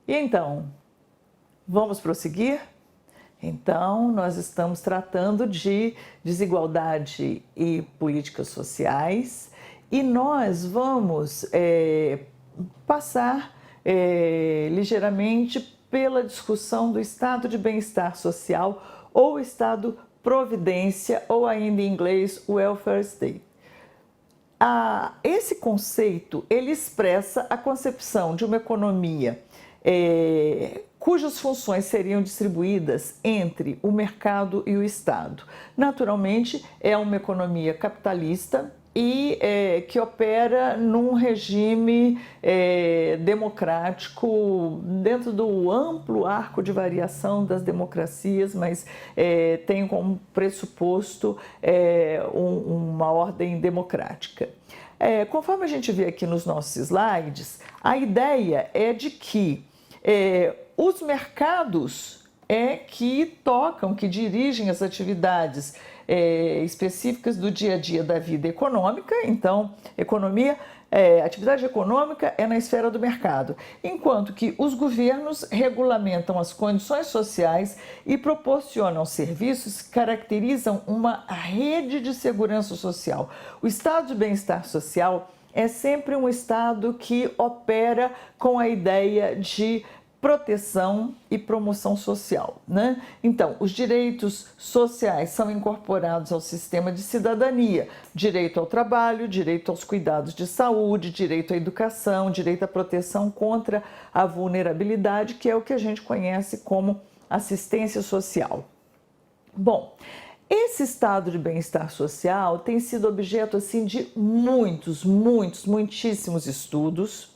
E então, vamos prosseguir? Então, nós estamos tratando de desigualdade e políticas sociais e nós vamos passar ligeiramente pela discussão do estado de bem-estar social ou estado providência ou ainda em inglês welfare state. Esse conceito ele expressa a concepção de uma economia cujas funções seriam distribuídas entre o mercado e o Estado. Naturalmente, é uma economia capitalista e que opera num regime democrático dentro do amplo arco de variação das democracias, mas tem como pressuposto uma ordem democrática. Conforme a gente vê aqui nos nossos slides, a ideia é de que os mercados que tocam, que dirigem as atividades específicas do dia a dia da vida econômica. Então, atividade econômica é na esfera do mercado, enquanto que os governos regulamentam as condições sociais e proporcionam serviços que caracterizam uma rede de segurança social. O estado de bem-estar social é sempre um estado que opera com a ideia de proteção e promoção social, né? Então, os direitos sociais são incorporados ao sistema de cidadania: direito ao trabalho, direito aos cuidados de saúde, direito à educação, direito à proteção contra a vulnerabilidade, que é o que a gente conhece como assistência social. Hbom, esse estado de bem-estar social tem sido objeto assim de muitíssimos estudos.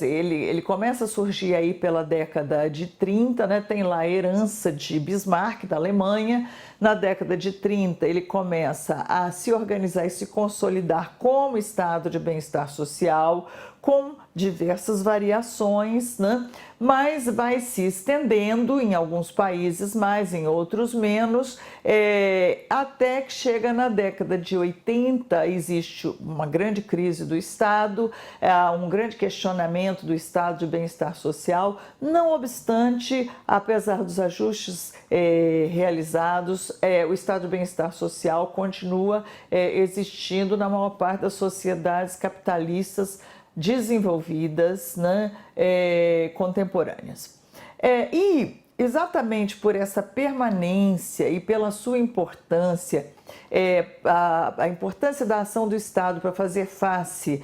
Ele começa a surgir aí pela década de 30, né? Tem lá a herança de Bismarck, da Alemanha. Na década de 30, ele começa a se organizar e se consolidar como estado de bem-estar social, com diversas variações, né? Mas vai se estendendo em alguns países mais, em outros menos, até que chega na década de 80, existe uma grande crise do Estado, um grande questionamento do estado de bem-estar social. Não obstante, apesar dos ajustes realizados, o estado de bem-estar social continua existindo na maior parte das sociedades capitalistas desenvolvidas, né, contemporâneas. E exatamente por essa permanência e pela sua importância, a importância da ação do Estado para fazer face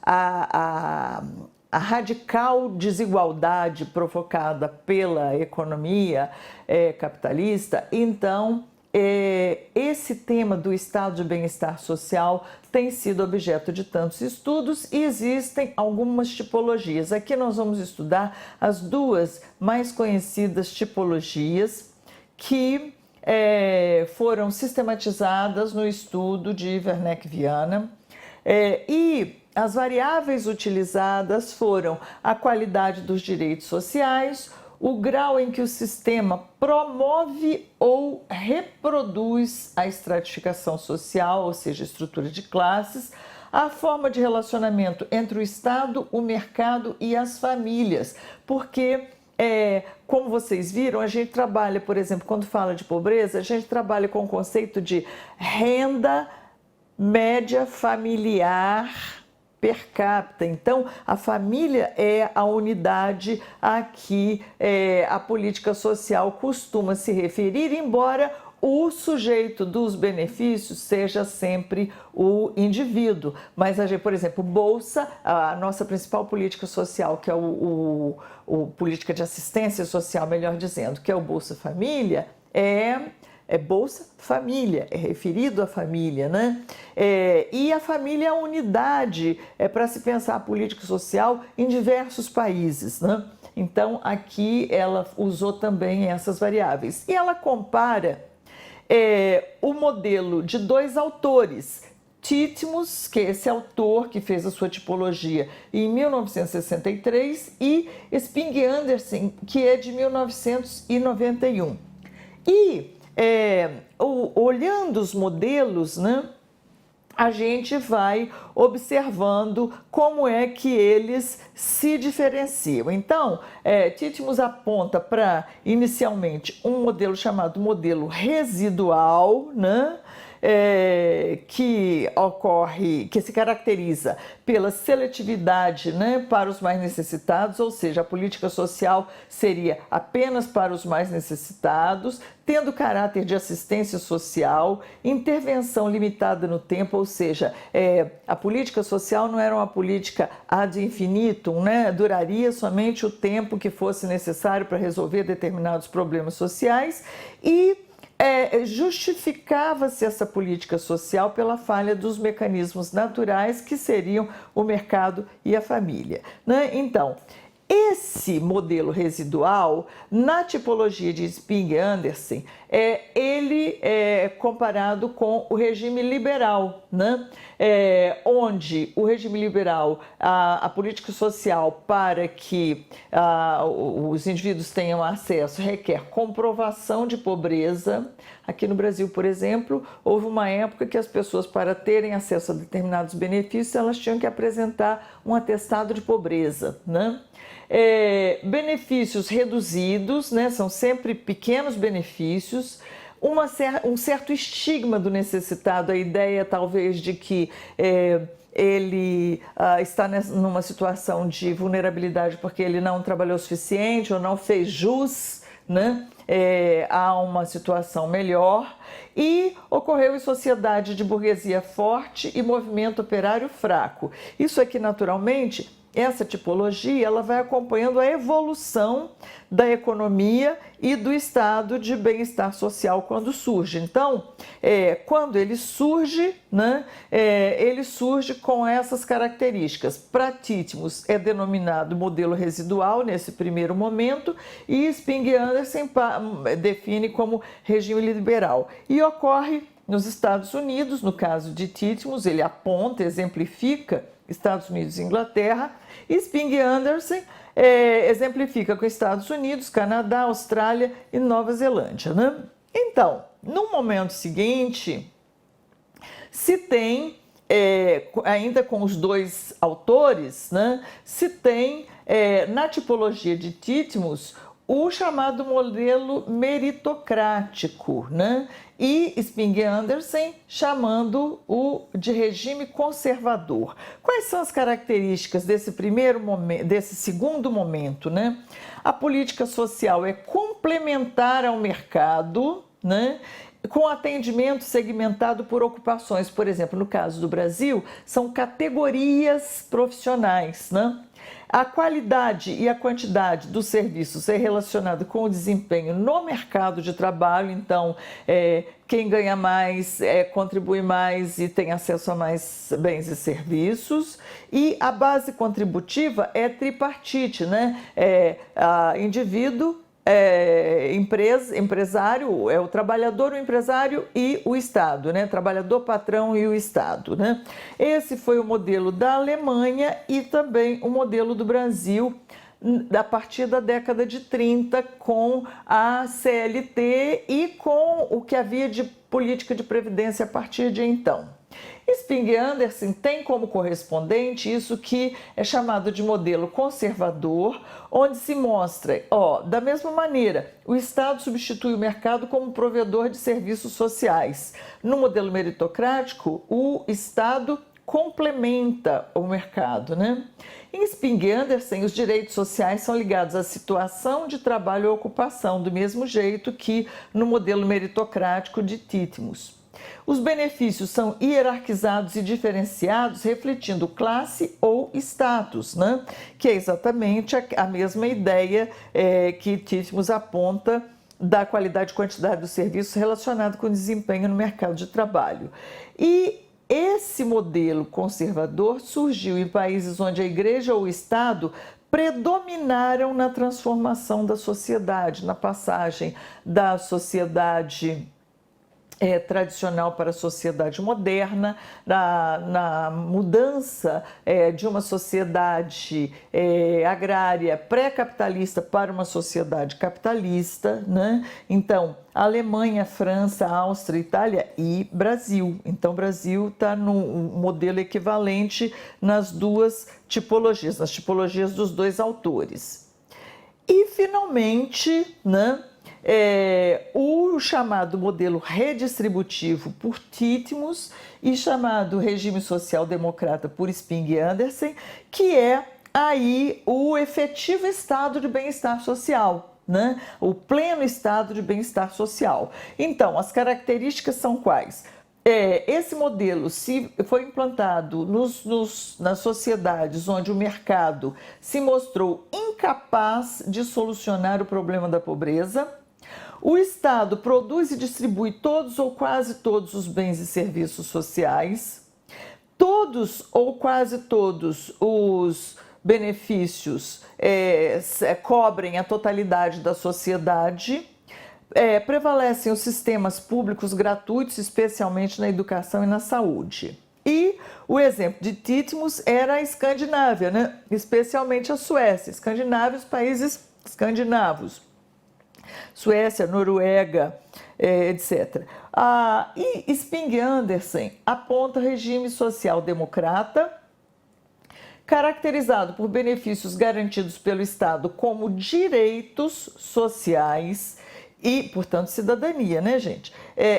a radical desigualdade provocada pela economia capitalista, então esse tema do estado de bem-estar social tem sido objeto de tantos estudos e existem algumas tipologias. Aqui nós vamos estudar as duas mais conhecidas tipologias que foram sistematizadas no estudo de Werneck-Viana, e as variáveis utilizadas foram a qualidade dos direitos sociais, o grau em que o sistema promove ou reproduz a estratificação social, ou seja, a estrutura de classes, a forma de relacionamento entre o Estado, o mercado e as famílias, porque como vocês viram, a gente trabalha, por exemplo, quando fala de pobreza, a gente trabalha com o conceito de renda média familiar per capita. Então, a família é a unidade a que a política social costuma se referir, embora o sujeito dos benefícios seja sempre o indivíduo. Mas, por exemplo, Bolsa, a nossa principal política social, que é o política de assistência social, melhor dizendo, que é o Bolsa Família, é Bolsa Família, é referido à família, né? E a família é a unidade para se pensar a política social em diversos países, né? Então, aqui ela usou também essas variáveis. E ela compara o modelo de dois autores, Titmuss, que é esse autor que fez a sua tipologia em 1963, e Spink-Andersen, que é de 1991. E olhando os modelos, né, a gente vai observando como é que eles se diferenciam. Então, Titmus aponta para, inicialmente, um modelo chamado modelo residual, né? Que se caracteriza pela seletividade, né, para os mais necessitados, ou seja, a política social seria apenas para os mais necessitados, tendo caráter de assistência social, intervenção limitada no tempo, ou seja, a política social não era uma política ad infinitum, né, duraria somente o tempo que fosse necessário para resolver determinados problemas sociais e justificava-se essa política social pela falha dos mecanismos naturais que seriam o mercado e a família, né? Então, esse modelo residual, na tipologia de Spink e Anderson, ele é comparado com o regime liberal, né? Onde o regime liberal, a política social para que os indivíduos tenham acesso requer comprovação de pobreza. Aqui no Brasil, por exemplo, houve uma época que as pessoas, para terem acesso a determinados benefícios, elas tinham que apresentar um atestado de pobreza, né? Benefícios reduzidos, né? São sempre pequenos benefícios, um certo estigma do necessitado, a ideia talvez de que ele está numa situação de vulnerabilidade porque ele não trabalhou o suficiente ou não fez jus, né? Há uma situação melhor, e ocorreu em sociedade de burguesia forte e movimento operário fraco. Isso aqui, naturalmente, essa tipologia, ela vai acompanhando a evolução da economia e do estado de bem-estar social quando surge. Então, quando ele surge, né, ele surge com essas características. Para Titmus é denominado modelo residual nesse primeiro momento, e Spink e Anderson define como regime liberal. E ocorre nos Estados Unidos, no caso de Titmus, ele aponta, exemplifica Estados Unidos e Inglaterra, e Spink e Anderson exemplifica com Estados Unidos, Canadá, Austrália e Nova Zelândia, né? Então, no momento seguinte, se tem, ainda com os dois autores, né, se tem na tipologia de Titmus o chamado modelo meritocrático, né? E Spink e Anderson chamando o de regime conservador. Quais são as características desse primeiro momento, desse segundo momento, né? A política social é complementar ao mercado, né? Com atendimento segmentado por ocupações. Por exemplo, no caso do Brasil, são categorias profissionais, né? A qualidade e a quantidade dos serviços é relacionado com o desempenho no mercado de trabalho. Então, quem ganha mais contribui mais e tem acesso a mais bens e serviços. E a base contributiva é tripartite, né? Indivíduo, empresário, o trabalhador, o empresário e o Estado, né? Trabalhador, patrão e o Estado, né? Esse foi o modelo da Alemanha e também o modelo do Brasil a partir da década de 30, com a CLT e com o que havia de política de previdência a partir de então. Spink e Anderson tem como correspondente isso que é chamado de modelo conservador, onde se mostra, da mesma maneira, o Estado substitui o mercado como provedor de serviços sociais. No modelo meritocrático, o Estado complementa o mercado, né? Em Spink e Anderson, os direitos sociais são ligados à situação de trabalho ou ocupação, do mesmo jeito que no modelo meritocrático de Titmus. Os benefícios são hierarquizados e diferenciados, refletindo classe ou status, né? Que é exatamente a mesma ideia que Titmus aponta da qualidade e quantidade do serviço relacionado com o desempenho no mercado de trabalho. E esse modelo conservador surgiu em países onde a Igreja ou o Estado predominaram na transformação da sociedade, na passagem da sociedade tradicional para a sociedade moderna, na mudança de uma sociedade agrária pré-capitalista para uma sociedade capitalista, né? Então, Alemanha, França, Áustria, Itália e Brasil. Então, o Brasil está no modelo equivalente nas duas tipologias, nas tipologias dos dois autores. E, finalmente, né, o chamado modelo redistributivo por Titmus e chamado regime social-democrata por Spink e Andersen, que é aí o efetivo estado de bem-estar social, né? O pleno estado de bem-estar social. Então, as características são quais? Esse modelo foi implantado nas sociedades onde o mercado se mostrou incapaz de solucionar o problema da pobreza. O Estado produz e distribui todos ou quase todos os bens e serviços sociais. Todos ou quase todos os benefícios cobrem a totalidade da sociedade. Prevalecem os sistemas públicos gratuitos, especialmente na educação e na saúde. E o exemplo de Titmus era a Escandinávia, né? Especialmente a Suécia, Escandinávia, os países escandinavos, Suécia, Noruega, etc. E Spink e Andersen aponta regime social-democrata, caracterizado por benefícios garantidos pelo Estado como direitos sociais e, portanto, cidadania, né, gente?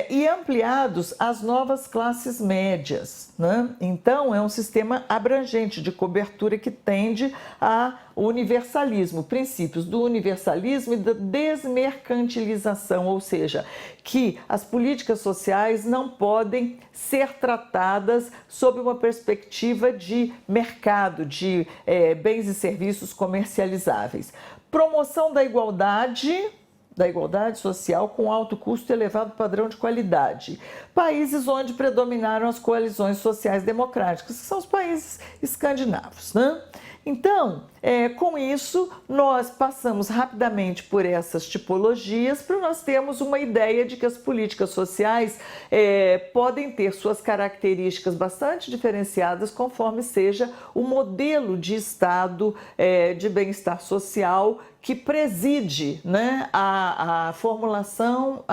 E ampliados às novas classes médias, né? Então, é um sistema abrangente de cobertura que tende ao universalismo, princípios do universalismo e da desmercantilização, ou seja, que as políticas sociais não podem ser tratadas sob uma perspectiva de mercado, de bens e serviços comercializáveis. Promoção da igualdade social com alto custo e elevado padrão de qualidade. Países onde predominaram as coalizões sociais democráticas, que são os países escandinavos, né? Então, com isso, nós passamos rapidamente por essas tipologias para nós termos uma ideia de que as políticas sociais podem ter suas características bastante diferenciadas conforme seja o modelo de estado de bem-estar social que preside, né, a formulação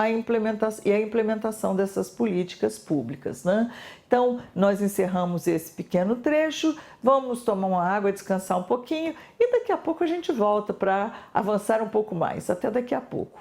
e a implementação dessas políticas públicas, né? Então, nós encerramos esse pequeno trecho, vamos tomar uma água, descansar um pouquinho e daqui a pouco a gente volta para avançar um pouco mais. Até daqui a pouco.